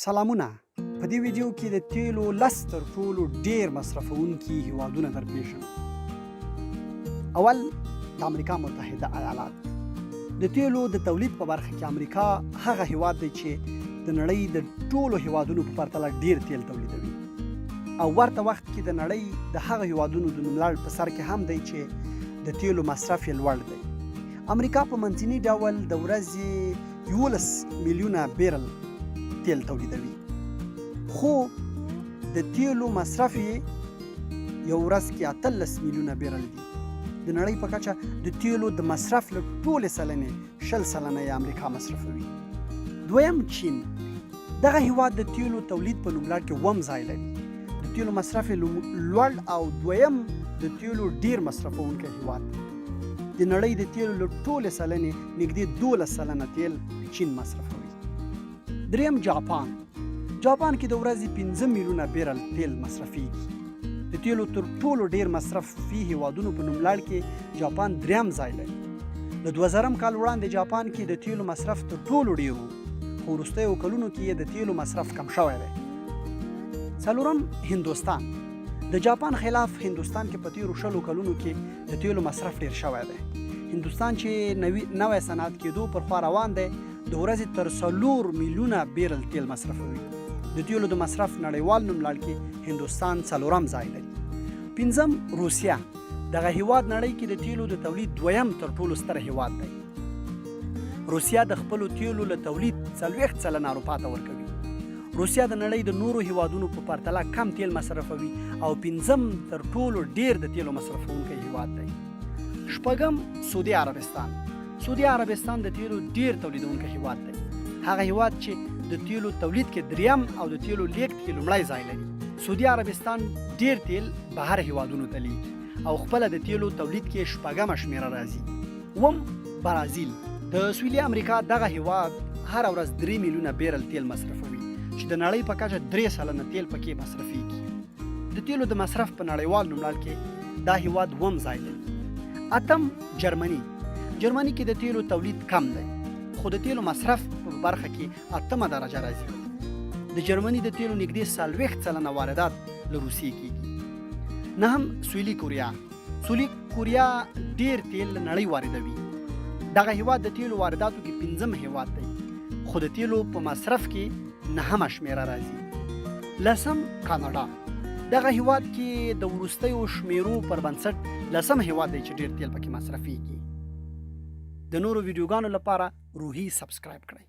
سلامونه. په دې ویډیو کې د تیلو 10 تر ټولو ډیر مصرفونکي هیوادونه درپېژنو. اول د امریکا متحده ایالات. د تیلو د تولید په برخه کې امریکا هغه هیواد دی چې د نړۍ د ټولو هیوادونو په پرتله ډیر تیل تولیدوي او ورته وخت کې د نړۍ د هغه هیوادونو د نوملړ په سر کې هم دی چې د تیلو مصرف یې لوړ دی. امریکا په منځني ډول د ورځې 11 میلیونه بیرل تیل تولیدوي، خو د تیلو مصرف یې یو ورځ کې 18 میلیونه بیرل دي. د نړۍ په کچه د تیلو د مصرف له ټولې سلنې 20% یې امریکا مصرفوي. دویم چین. دغه هیواد د تیلو تولید په نوملړ کې اووم ځای لري. د تیلو مصرف یې لوړ او دویم د تیلو ډیر مصرفونکی هیواد. د نړۍ د تیلو له ټولې سلنې نږدې 12% تیل چین مصرفوي. دریم جاپان. جاپان کې د ورځې 15 میلیونه بیرل تیل مصرفیږي. د تیلو تر ټولو ډیر مصرفي هیوادونو په نوملړ کې جاپان دریم ځای لري. د 2000 کال وړاندې جاپان کې د تیلو مصرف تر ټولو ډیر و، خو وروستیو کلونو کې د تیلو مصرف کم شوی دی. څلورم هندوستان. د جاپان خلاف هندوستان کې په تیرو 20 کلونو کې د تیلو مصرف ډیر شوی دی. هندوستان چې نوی صنعت کېدو پر خوا روان دی، د ورځې تر 4 میلیونه بیرل تیل مصرفوي. د تیلو د مصرف نړیوال نوملړ کې هندوستان څلورم ځای لري. پنځم روسیه. دغه هیواد نړۍ کې د تیلو د تولید دویم تر ټولو ستر هیواد دی. روسیه د خپلو تیلو له تولید 40% اروپا ته ورکوي. روسیه د نړۍ د نورو هیوادونو په پرتله کم تیل مصرفوي او پنځم تر ټولو ډیر د تیلو مصرفونکی هیواد دی. شپږم سعودي عربستان. سعودي عربستان د تیلو ډیر تولیدونکی هیواد دی. هغه هیواد چې د تیلو تولید کې دریم او د تیلو لیږد کې لومړی ځای لري. سعودي عربستان ډیر تیل بهر هیوادونو ته لیږي او خپله د تیلو تولید کې شپږمه شمیره راځي. اووم برازیل. د سویلي امریکا دغه هیواد هره ورځ 3 میلیونه بیرل تیل مصرفوي چې د نړۍ په کچه 3% تیل پکې مصرفیږي. د تیلو د مصرف په نړیوال نوملړ کې دا هیواد اووم ځای لري. اتم جرمني. جرمني کې د تیلو تولید کم دی، خو د تیلو مصرف په برخه کې 8مه درجه راځي. د جرمني د تیلو نږدې 40% واردات له روسیې کېږي. نهم سویلي کوریا. سویلي کوریا ډیر تیل له نړۍ واردوي. دغه هیواد د تیلو وارداتو کې 5م هیواد دی، خو د تیلو په مصرف کې 9مه شمیره راځي. لسم کاناډا. دغه هیواد کې د وروستیو شمیرو پر بنسټ 10م هیواد دی چې ډیر تیل پکې مصرفیږي. د نورو ویډیوګانو لپاره روحي سبسکرایب کړئ.